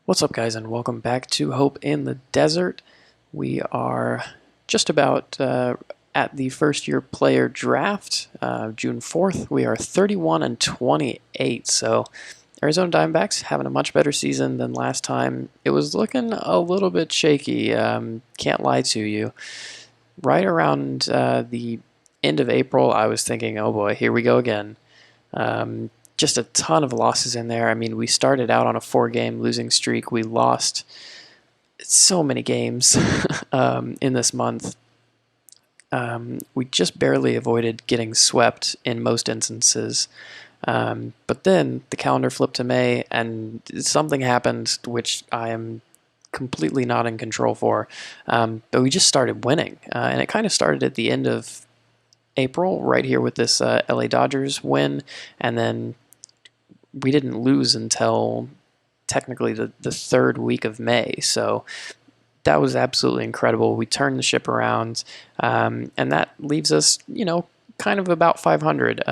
What's up, guys, and welcome back to Hope in the Desert. We are just about at the first year player draft, June 4th. We are 31 and 28, so Arizona Diamondbacks having a much better season than last time. It was looking a little bit shaky, can't lie to you. Right around the end of April, I was thinking, oh boy, here we go again. Just a ton of losses in there. I mean, we started out on a 4-game losing streak. We lost so many games in this month. We just barely avoided getting swept in most instances. But then the calendar flipped to May, and something happened which I am completely not in control for. But we just started winning, and it kind of started at the end of April, right here with this LA Dodgers win, and then we didn't lose until technically the third week of May. So that was absolutely incredible. We turned the ship around, and that leaves us, kind of about 500.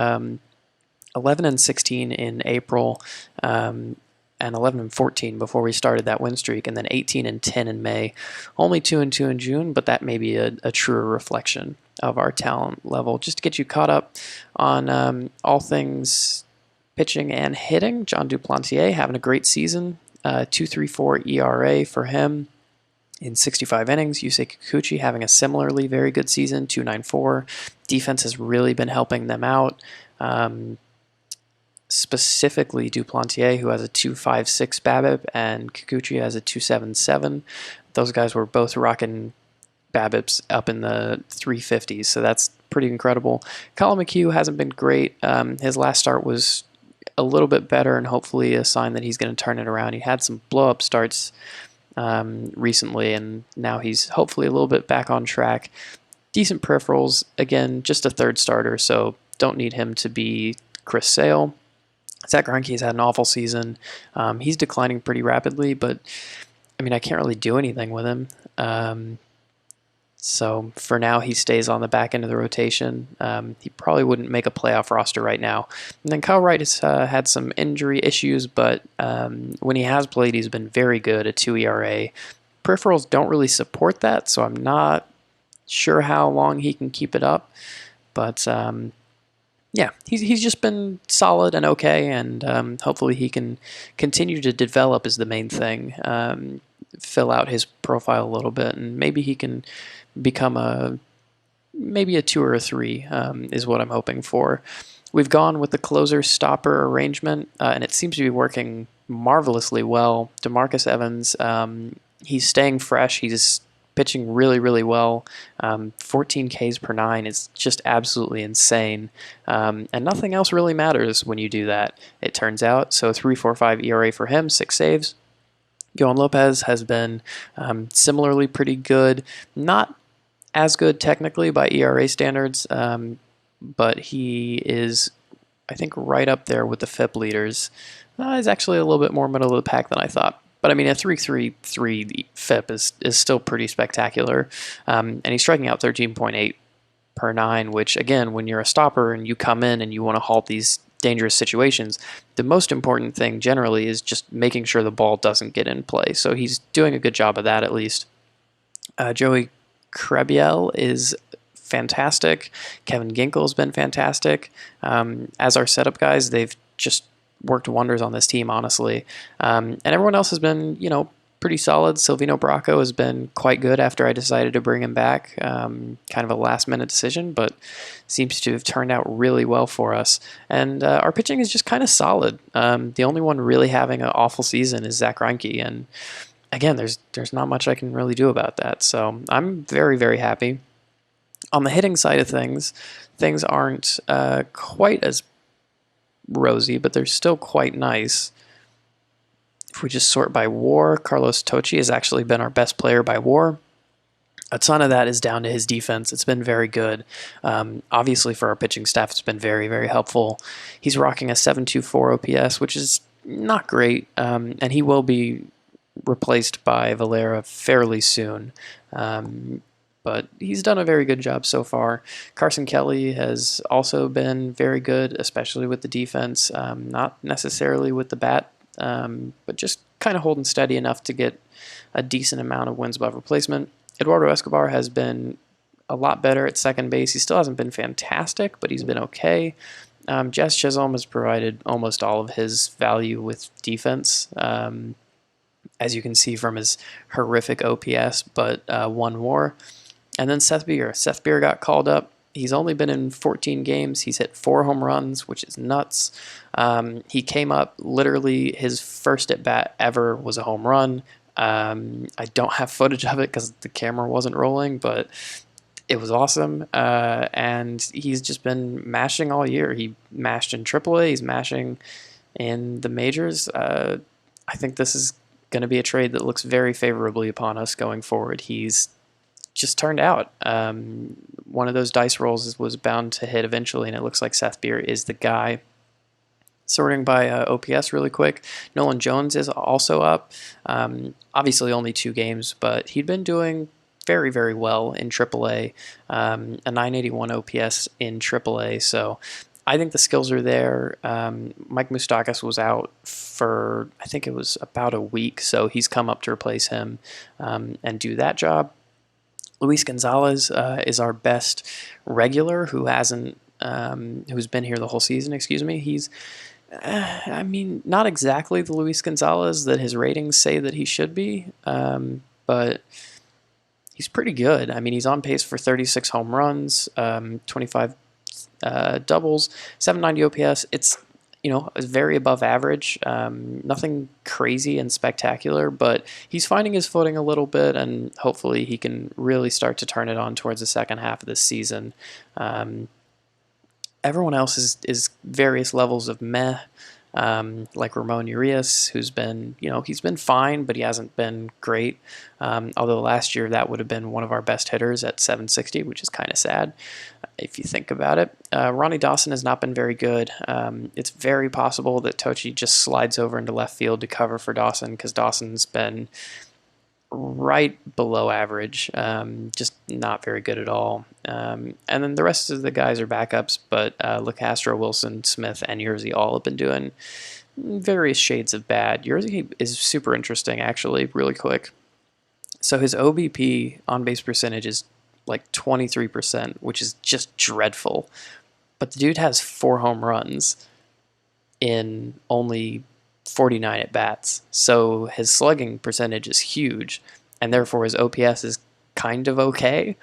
11 and 16 in April, and 11 and 14 before we started that win streak, and then 18 and 10 in May. Only 2 and 2 in June, but that may be a truer reflection of our talent level. Just to get you caught up on all things pitching and hitting, John Duplantier having a great season, 2.34 ERA for him in 65 innings. Yusei Kikuchi having a similarly very good season, 2.94. Defense has really been helping them out. Specifically Duplantier, who has a 2.56 BABIP, and Kikuchi has a 2.77. Those guys were both rocking BABIPs up in the 350s, so that's pretty incredible. Colin McHugh hasn't been great. His last start was a little bit better, and hopefully a sign that he's going to turn it around. He had some blow-up starts recently, and now he's hopefully a little bit back on track. Decent peripherals. Again, just a third starter, so don't need him to be Chris Sale. Zach Greinke has had an awful season. He's declining pretty rapidly, but I mean, I can't really do anything with him. So for now, he stays on the back end of the rotation. He probably wouldn't make a playoff roster right now. And then Kyle Wright has had some injury issues, but when he has played, he's been very good at 2 ERA. Peripherals don't really support that, so I'm not sure how long he can keep it up. But yeah, he's just been solid and okay, and hopefully he can continue to develop is the main thing. Fill out his profile a little bit, and maybe he can become maybe a 2 or a 3 is what I'm hoping for. We've gone with the closer-stopper arrangement, and it seems to be working marvelously well. DeMarcus Evans, he's staying fresh. He's pitching really, really well. 14 Ks per 9 is just absolutely insane. And nothing else really matters when you do that, it turns out. So 3.45 ERA for him, 6 saves. Yohan Lopez has been similarly pretty good. Not as good technically by ERA standards, but he is, I think, right up there with the FIP leaders. He's actually a little bit more middle of the pack than I thought. But I mean, a 3.33 FIP is still pretty spectacular. And he's striking out 13.8 per 9, which, again, when you're a stopper and you come in and you want to halt these dangerous situations, the most important thing generally is just making sure the ball doesn't get in play. So he's doing a good job of that, at least. Joey Crebiel is fantastic. Kevin Ginkel has been fantastic. As our setup guys, they've just worked wonders on this team, honestly. And everyone else has been, pretty solid. Silvino Bracco has been quite good after I decided to bring him back. Kind of a last-minute decision, but seems to have turned out really well for us. And our pitching is just kind of solid. The only one really having an awful season is Zach Greinke, and again, there's not much I can really do about that. So I'm very, very happy. On the hitting side of things aren't quite as rosy, but they're still quite nice. If we just sort by WAR, Carlos Tocci has actually been our best player by WAR. A ton of that is down to his defense. It's been very good. Obviously, for our pitching staff, it's been very, very helpful. He's rocking a 7.24 OPS, which is not great, and he will be replaced by Valera fairly soon. But he's done a very good job so far. Carson Kelly has also been very good, especially with the defense, not necessarily with the bat but just kind of holding steady enough to get a decent amount of wins above replacement. Eduardo Escobar has been a lot better at second base. He still hasn't been fantastic, but he's been okay. Jazz Chisholm has provided almost all of his value with defense, as you can see from his horrific OPS, but one more. And then Seth Beer. Seth Beer got called up. He's only been in 14 games. He's hit 4 home runs, which is nuts. He came up, literally his first at bat ever was a home run. I don't have footage of it because the camera wasn't rolling, but it was awesome. And he's just been mashing all year. He mashed in AAA. He's mashing in the majors. I think this is going to be a trade that looks very favorably upon us going forward. He's just turned out. One of those dice rolls was bound to hit eventually, and it looks like Seth Beer is the guy. Sorting by OPS really quick, Nolan Jones is also up. Obviously only 2 games, but he'd been doing very, very well in AAA, a 981 OPS in AAA, so I think the skills are there. Mike Moustakas was out for, I think it was about a week, so he's come up to replace him and do that job. Luis Gonzalez is our best regular who hasn't, who's been here the whole season, excuse me. He's, I mean, not exactly the Luis Gonzalez that his ratings say that he should be, but he's pretty good. I mean, he's on pace for 36 home runs, 25 doubles, 790 OPS. It's, very above average. Nothing crazy and spectacular, but he's finding his footing a little bit, and hopefully he can really start to turn it on towards the second half of this season. Everyone else is various levels of meh, like Ramon Urias, who's been, he's been fine, but he hasn't been great. Although last year that would have been one of our best hitters at 760, which is kind of sad if you think about it. Ronnie Dawson has not been very good. It's very possible that Tochi just slides over into left field to cover for Dawson, because Dawson's been right below average, just not very good at all. And then the rest of the guys are backups, but LeCastro, Wilson, Smith, and Yerzy all have been doing various shades of bad. Yerzy is super interesting, actually, really quick. So his OBP, on-base percentage, is like 23%, which is just dreadful. But the dude has 4 home runs in only 49 at-bats. So his slugging percentage is huge, and therefore his OPS is kind of okay.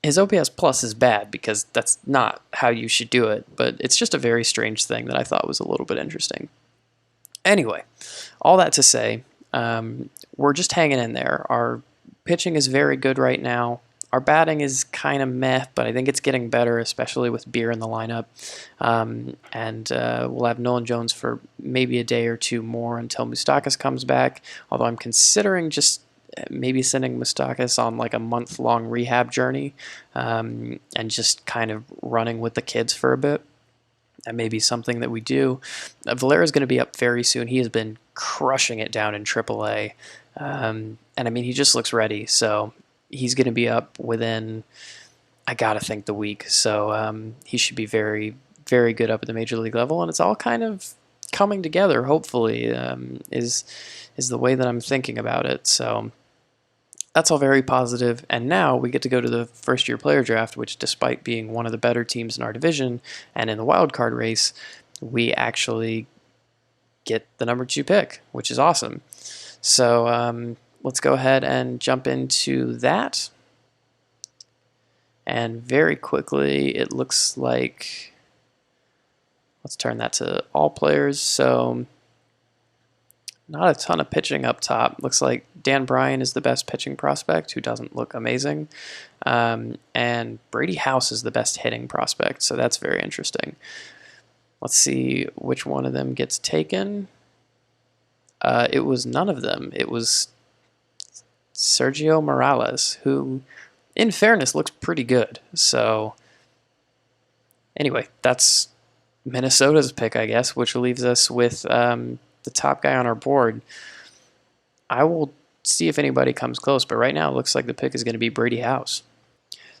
His OPS plus is bad because that's not how you should do it, but it's just a very strange thing that I thought was a little bit interesting. Anyway, all that to say, we're just hanging in there. Our pitching is very good right now. Our batting is kind of meh, but I think it's getting better, especially with Beer in the lineup. And we'll have Nolan Jones for maybe a day or 2 more until Moustakas comes back, although I'm considering just maybe sending Moustakas on like a month-long rehab journey and just kind of running with the kids for a bit. That may be something that we do. Valera's going to be up very soon. He has been crushing it down in AAA. And I mean, he just looks ready, so he's going to be up within, I gotta think, the week. So he should be very, very good up at the major league level, and it's all kind of coming together. Hopefully, is the way that I'm thinking about it. So that's all very positive. And now we get to go to the first-year player draft, which, despite being one of the better teams in our division and in the wild card race, we actually get the number 2 pick, which is awesome. So let's go ahead and jump into that. And very quickly, it looks like, let's turn that to all players. So not a ton of pitching up top. Looks like Dan Bryan is the best pitching prospect, who doesn't look amazing. And Brady House is the best hitting prospect, so that's very interesting. Let's see which one of them gets taken. It was none of them. It was Sergio Morales, who, in fairness, looks pretty good. So anyway, that's Minnesota's pick, I guess, which leaves us with the top guy on our board. I will see if anybody comes close, but right now it looks like the pick is going to be Brady House.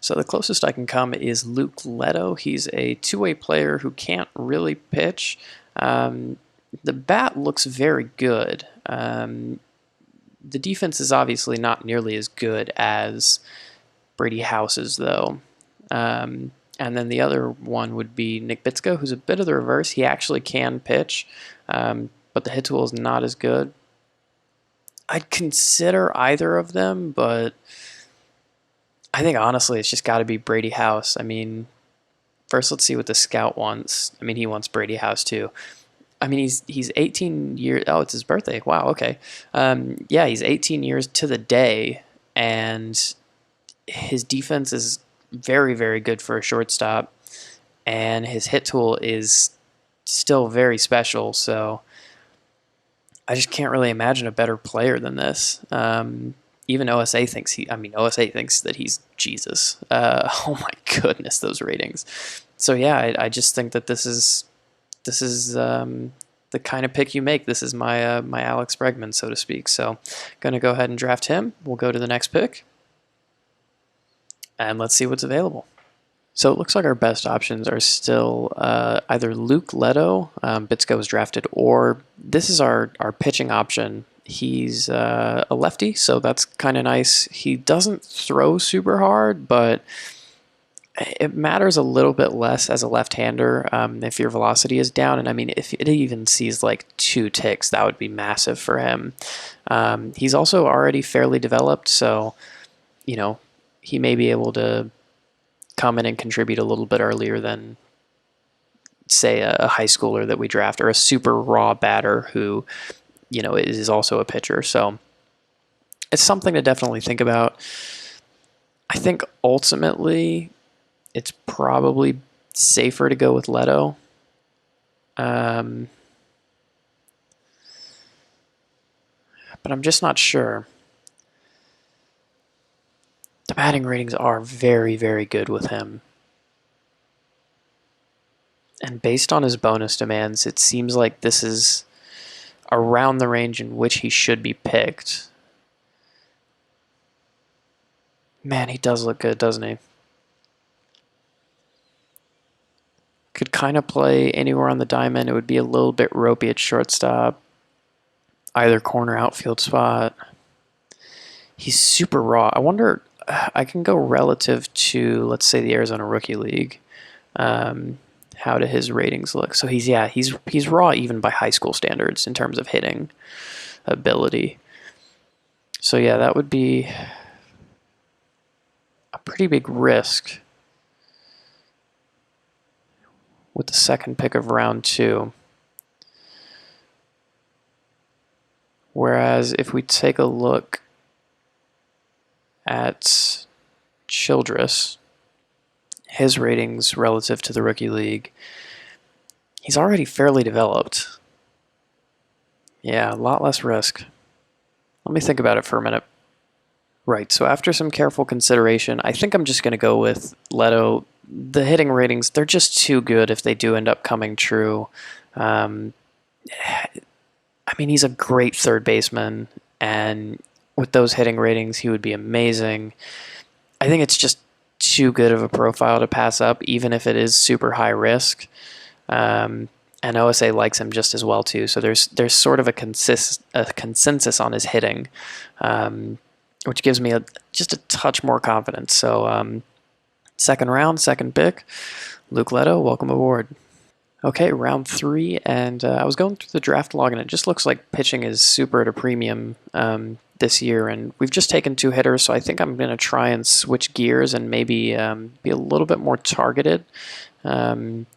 So the closest I can come is Luke Leto. He's a 2-way player who can't really pitch. The bat looks very good. The defense is obviously not nearly as good as Brady House's, though. And then the other one would be Nick Bitsko, who's a bit of the reverse. He actually can pitch, but the hit tool is not as good. I'd consider either of them, but I think honestly it's just got to be Brady House. I mean, first let's see what the scout wants. I mean, he wants Brady House too. I mean, he's 18 years. Oh, it's his birthday. Wow. Okay. Yeah, he's 18 years to the day, and his defense is very, very good for a shortstop, and his hit tool is still very special. So I just can't really imagine a better player than this. Even OSA thinks OSA thinks that he's Jesus. Oh my goodness, those ratings. So yeah, I just think that this is the kind of pick you make. This is my my Alex Bregman, so to speak. So going to go ahead and draft him. We'll go to the next pick, and let's see what's available. So it looks like our best options are still either Luke Leto, Bitsko was drafted, or this is our pitching option. He's a lefty, so that's kind of nice. He doesn't throw super hard, but it matters a little bit less as a left-hander if your velocity is down. And I mean, if it even sees like 2 ticks, that would be massive for him. He's also already fairly developed, so you know he may be able to come in and contribute a little bit earlier than, say, a high schooler that we draft or a super raw batter who, is also a pitcher. So it's something to definitely think about. I think ultimately it's probably safer to go with Leto. But I'm just not sure. The batting ratings are very, very good with him. And based on his bonus demands, it seems like this is around the range in which he should be picked. Man, he does look good, doesn't he? Could kind of play anywhere on the diamond. It would be a little bit ropey at shortstop. Either corner outfield spot. He's super raw. I wonder, I can go relative to, let's say, the Arizona Rookie League. How do his ratings look? So he's raw even by high school standards in terms of hitting ability. So yeah, that would be a pretty big risk with the second pick of round 2. Whereas if we take a look at Childress, his ratings relative to the Rookie League, he's already fairly developed. Yeah, a lot less risk. Let me think about it for a minute. Right, so after some careful consideration, I think I'm just going to go with Leto. The hitting ratings, they're just too good if they do end up coming true. I mean, he's a great third baseman, and with those hitting ratings, he would be amazing. I think it's just too good of a profile to pass up, even if it is super high risk. And OSA likes him just as well too. So there's sort of a consensus on his hitting, which gives me just a touch more confidence. So second round, second pick, Luke Leto, welcome aboard. Okay, round 3, and I was going through the draft log, and it just looks like pitching is super at a premium this year, and we've just taken 2 hitters, so I think I'm going to try and switch gears and maybe be a little bit more targeted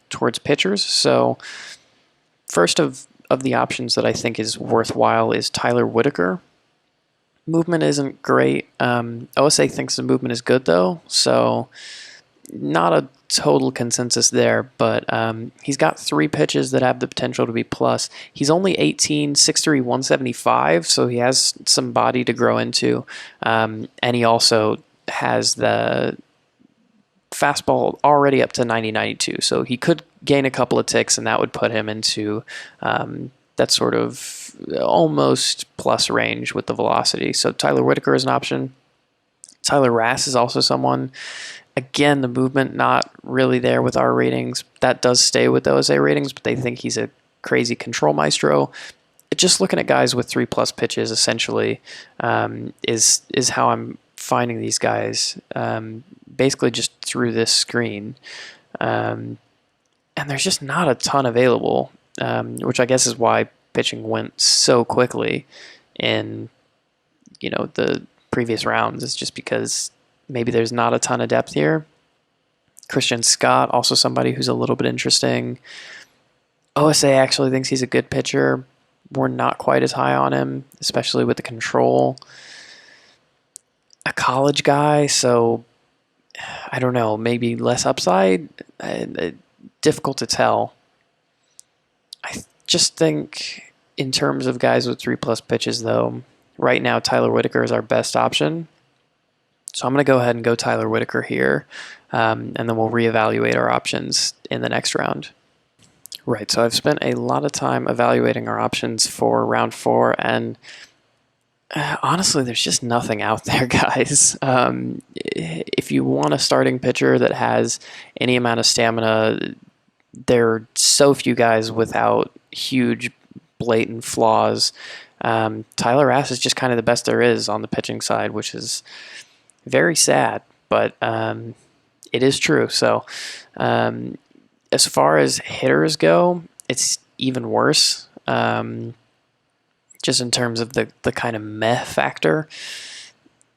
towards pitchers. So first of the options that I think is worthwhile is Tyler Whitaker. Movement isn't great. OSA thinks the movement is good, though, so not a total consensus there, but he's got 3 pitches that have the potential to be plus. He's only 18, 6'3", 175, so he has some body to grow into, and he also has the fastball already up to 90-92, so he could gain a couple of ticks, and that would put him into that sort of almost plus range with the velocity. So Tyler Whitaker is an option. Tyler Rass is also someone. Again, the movement not really there with our ratings. That does stay with the OSA ratings, but they think he's a crazy control maestro. Just looking at guys with 3+ pitches essentially is how I'm finding these guys, basically just through this screen. And there's just not a ton available, which I guess is why pitching went so quickly in the previous rounds. Is just because maybe there's not a ton of depth here. Christian Scott, also somebody who's a little bit interesting. OSA actually thinks he's a good pitcher. We're not quite as high on him, especially with the control. A college guy, so I don't know, maybe less upside. Difficult to tell. I just think in terms of guys with 3+ pitches, though, right now Tyler Whitaker is our best option. So I'm going to go ahead and go Tyler Whitaker here, and then we'll reevaluate our options in the next round. Right, so I've spent a lot of time evaluating our options for round 4, and honestly, there's just nothing out there, guys. If you want a starting pitcher that has any amount of stamina, there are so few guys without huge, blatant flaws. Tyler Rass is just kind of the best there is on the pitching side, which is very sad, but it is true. So as far as hitters go, it's even worse. Just in terms of the kind of meh factor.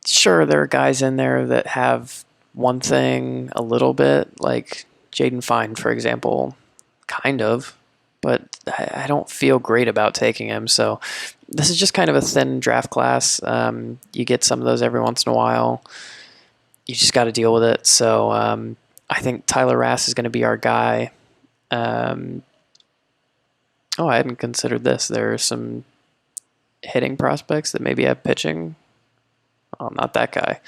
Sure, there are guys in there that have one thing a little bit, like Jaden Fine, for example, kind of, but I don't feel great about taking him. So this is just kind of a thin draft class. You get some of those every once in a while. You just got to deal with it. So I think Tyler Rass is going to be our guy. I hadn't considered this. There are some hitting prospects that maybe have pitching. Oh, not that guy.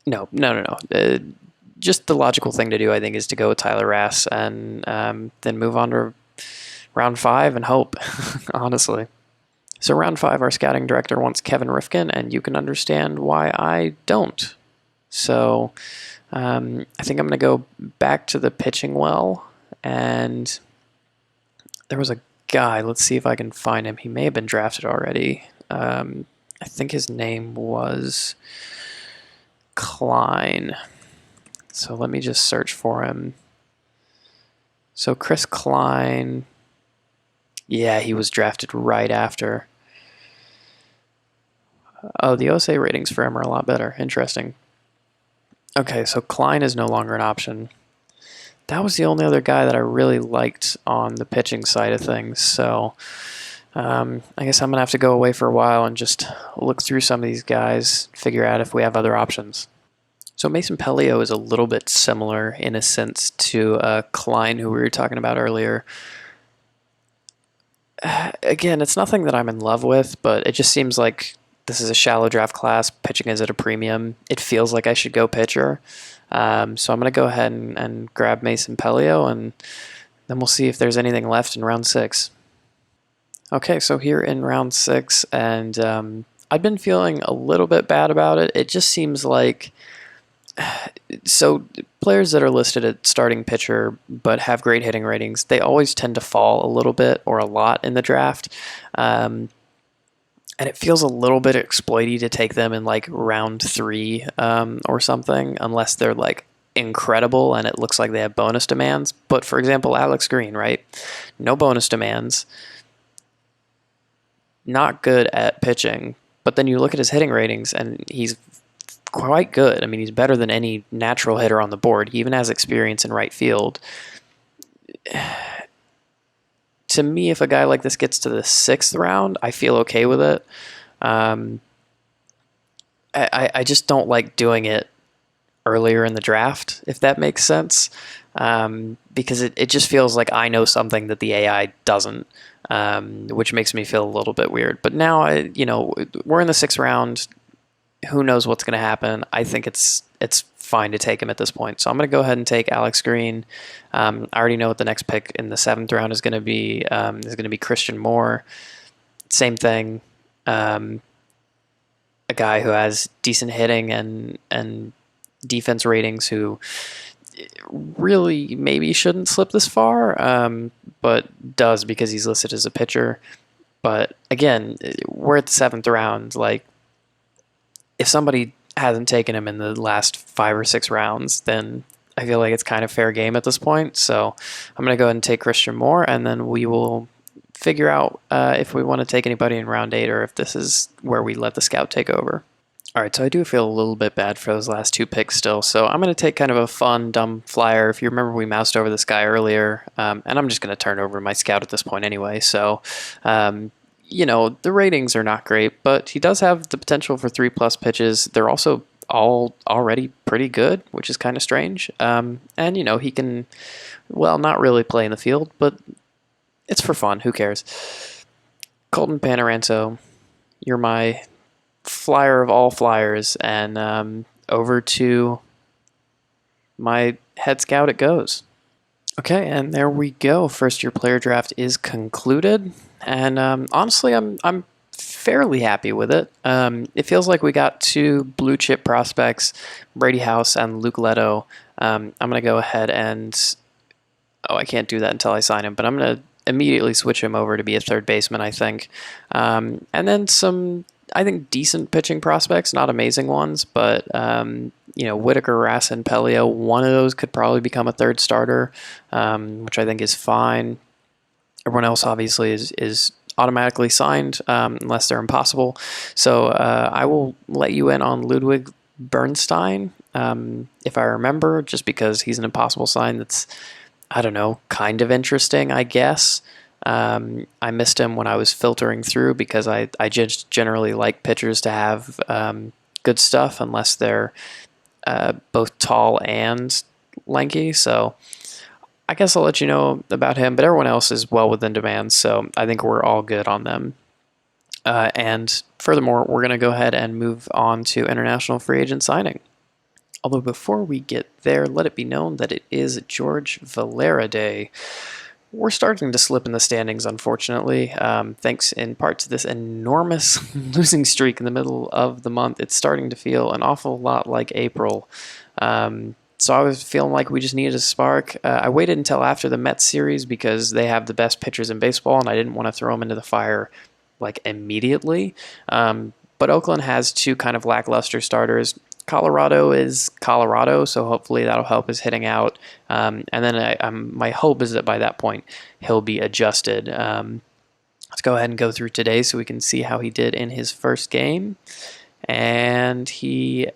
No. Just the logical thing to do, I think, is to go with Tyler Rass and then move on to round 5 and hope, honestly. So round 5, our scouting director wants Kevin Rifkin, and you can understand why I don't. So I think I'm going to go back to the pitching well, and there was a guy. Let's see if I can find him. He may have been drafted already. I think his name was Klein. So let me just search for him. So Chris Klein, yeah, he was drafted right after. Oh, the OSA ratings for him are a lot better. Interesting. Okay, so Klein is no longer an option. That was the only other guy that I really liked on the pitching side of things. So I guess I'm going to have to go away for a while and just look through some of these guys, figure out if we have other options. So Mason Pelio is a little bit similar in a sense to Klein, who we were talking about earlier. Again, it's nothing that I'm in love with, but it just seems like this is a shallow draft class. Pitching is at a premium. It feels like I should go pitcher. So I'm going to go ahead and grab Mason Pelio, and then we'll see if there's anything left in round 6. Okay, so here in round 6, and I've been feeling a little bit bad about it. It just seems like, so players that are listed at starting pitcher but have great hitting ratings, they always tend to fall a little bit or a lot in the draft. And it feels a little bit exploity to take them in like round 3 or something, unless they're like incredible and it looks like they have bonus demands. But for example, Alex Green, right? No bonus demands. Not good at pitching. But then you look at his hitting ratings and he's quite good. I mean, he's better than any natural hitter on the board. He even has experience in right field. To me, if a guy like this gets to the 6th round, I feel okay with it. I just don't like doing it earlier in the draft, if that makes sense, because it just feels like I know something that the AI doesn't, which makes me feel a little bit weird. But now, we're in the 6th round. Who knows what's going to happen? I think it's fine to take him at this point. So I'm going to go ahead and take Alex Green. I already know what the next pick in the 7th round is going to be. Christian Moore. Same thing. A guy who has decent hitting and defense ratings, who really maybe shouldn't slip this far, but does because he's listed as a pitcher. But again, we're at the 7th round. Like, if somebody hasn't taken him in the last 5 or 6 rounds, then I feel like it's kind of fair game at this point. So I'm going to go ahead and take Christian Moore, and then we will figure out if we want to take anybody in round 8 or if this is where we let the scout take over. All right, so I do feel a little bit bad for those last 2 picks still. So I'm going to take kind of a fun, dumb flyer. If you remember, we moused over this guy earlier, and I'm just going to turn over my scout at this point anyway. So, the ratings are not great, but he does have the potential for 3+ pitches. They're also all already pretty good, which is kind of strange. And, he can, well, not really play in the field, but it's for fun. Who cares? Colton Panaranto, you're my flyer of all flyers, and over to my head scout it goes. Okay, and there we go. First year player draft is concluded, and honestly, I'm fairly happy with it. It feels like we got 2 blue chip prospects, Brady House and Luke Leto. I'm gonna go ahead and I can't do that until I sign him, but I'm gonna immediately switch him over to be a third baseman, I think, and then some, I think, decent pitching prospects, not amazing ones, but Whitaker, Rass, and Pelio, one of those could probably become a third starter, which I think is fine. Everyone else obviously is automatically signed unless they're impossible. So I will let you in on Ludwig Bernstein, if I remember, just because he's an impossible sign that's, I don't know, kind of interesting, I guess. I missed him when I was filtering through because I just generally like pitchers to have good stuff unless they're both tall and lanky. So I guess I'll let you know about him, but everyone else is well within demand, so I think we're all good on them. And furthermore, we're going to go ahead and move on to international free agent signing. Although before we get there, let it be known that it is George Valera Day. We're starting to slip in the standings, unfortunately, thanks in part to this enormous losing streak in the middle of the month. It's starting to feel an awful lot like April. So I was feeling like we just needed a spark. I waited until after the Mets series because they have the best pitchers in baseball, and I didn't want to throw them into the fire like immediately. But Oakland has 2 kind of lackluster starters. Colorado is Colorado, so hopefully that'll help his hitting out. And then my hope is that by that point he'll be adjusted. Let's go ahead and go through today so we can see how he did in his first game. And he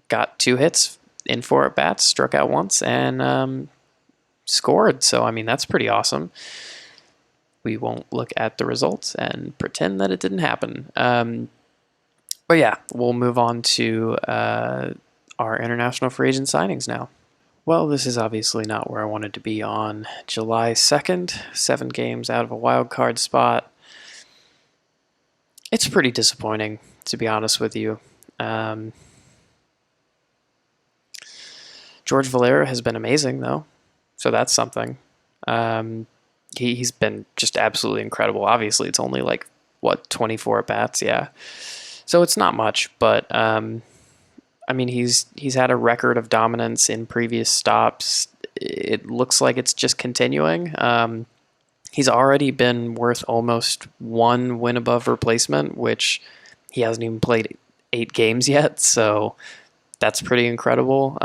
got 2 hits in 4 at-bats, struck out once, and scored. So, I mean, that's pretty awesome. We won't look at the results and pretend that it didn't happen. But yeah, we'll move on to our international free agent signings now. Well, this is obviously not where I wanted to be on July 2nd. 7 games out of a wild card spot. It's pretty disappointing, to be honest with you. George Valera has been amazing, though, so that's something. He's been just absolutely incredible. Obviously, it's only 24 at-bats, yeah. So it's not much, but I mean, he's had a record of dominance in previous stops. It looks like it's just continuing. He's already been worth almost 1 win above replacement, which he hasn't even played 8 games yet, so that's pretty incredible.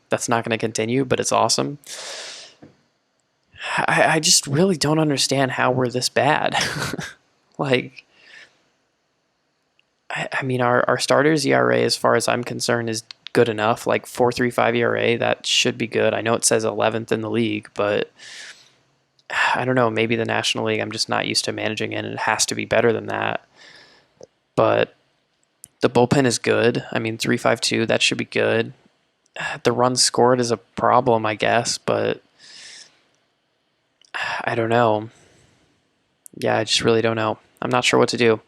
That's not going to continue, but it's awesome. I just really don't understand how we're this bad. I mean, our starters ERA, as far as I'm concerned, is good enough. 4.35 ERA, that should be good. I know it says 11th in the league, but I don't know. Maybe the National League, I'm just not used to managing in. It has to be better than that. But the bullpen is good. I mean, 3.52, that should be good. The runs scored is a problem, I guess, but I don't know. Yeah, I just really don't know. I'm not sure what to do.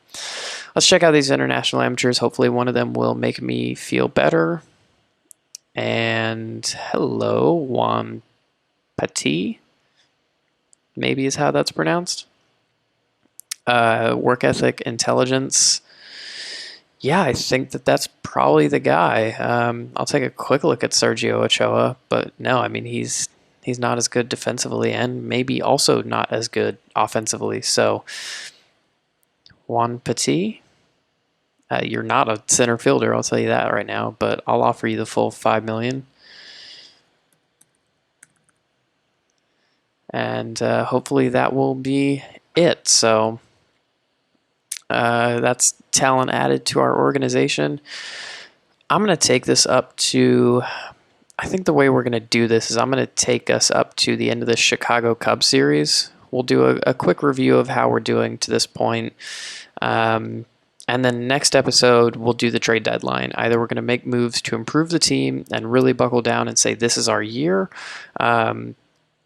Let's check out these international amateurs. Hopefully one of them will make me feel better. And hello, Juan Petit, maybe is how that's pronounced. Work ethic, intelligence. Yeah, I think that's probably the guy. I'll take a quick look at Sergio Ochoa, but no, I mean he's not as good defensively and maybe also not as good offensively. So Juan Petit, you're not a center fielder, I'll tell you that right now. But I'll offer you the full $5 million, and hopefully that will be it. So that's talent added to our organization. I'm going to take this up to. I think the way we're going to do this is I'm going to take us up to the end of the Chicago Cubs series. We'll do a quick review of how we're doing to this point. And then next episode, we'll do the trade deadline. Either we're going to make moves to improve the team and really buckle down and say this is our year,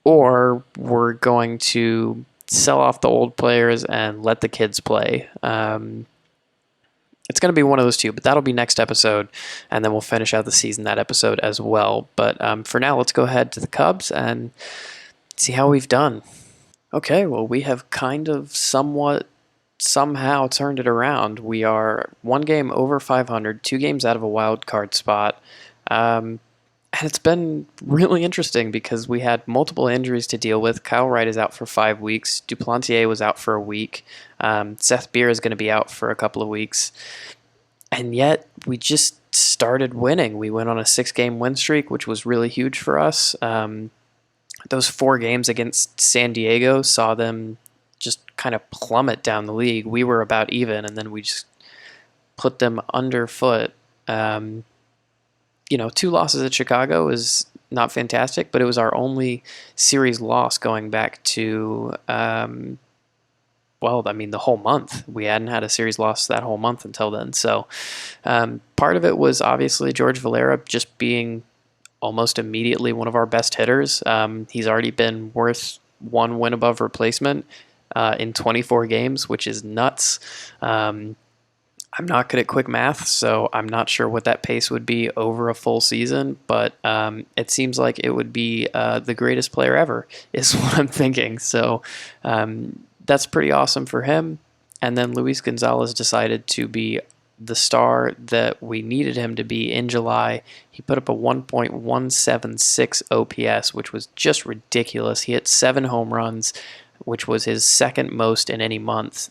or we're going to sell off the old players and let the kids play. It's going to be one of those two, but that'll be next episode, and then we'll finish out the season that episode as well. But for now, let's go ahead to the Cubs and see how we've done. Okay, well, we have kind of somehow turned it around. We are 1 game over 500, 2 games out of a wild card spot. And it's been really interesting because we had multiple injuries to deal with. Kyle Wright is out for 5 weeks. Duplantier was out for a week. Seth Beer is going to be out for a couple of weeks. And yet, we just started winning. We went on a 6-game win streak, which was really huge for us. Those 4 games against San Diego saw them just kind of plummet down the league. We were about even, and then we just put them underfoot. 2 losses at Chicago is not fantastic, but it was our only series loss going back to, the whole month. We hadn't had a series loss that whole month until then. So part of it was obviously George Valera just being almost immediately one of our best hitters. He's already been worth 1 win above replacement in 24 games, which is nuts. I'm not good at quick math, so I'm not sure what that pace would be over a full season, but it seems like it would be the greatest player ever, is what I'm thinking. So that's pretty awesome for him. And then Luis Gonzalez decided to be the star that we needed him to be in July. He put up a 1.176 OPS, which was just ridiculous. He hit 7 home runs, which was his second most in any month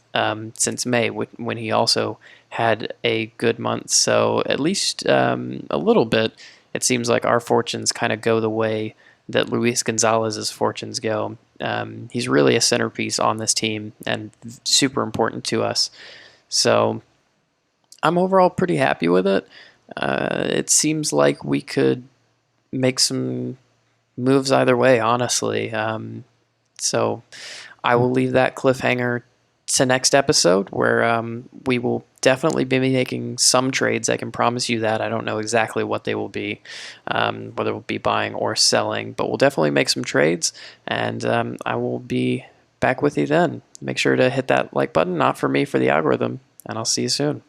since May, when he also had a good month. So at least a little bit, it seems like our fortunes kind of go the way that Luis Gonzalez's fortunes go. He's really a centerpiece on this team and super important to us. So I'm overall pretty happy with it. It seems like we could make some moves either way, honestly. So I will leave that cliffhanger to next episode, where we will definitely be making some trades. I can promise you that. I don't know exactly what they will be, whether we'll be buying or selling, but we'll definitely make some trades, and I will be back with you then. Make sure to hit that like button, not for me, for the algorithm, and I'll see you soon.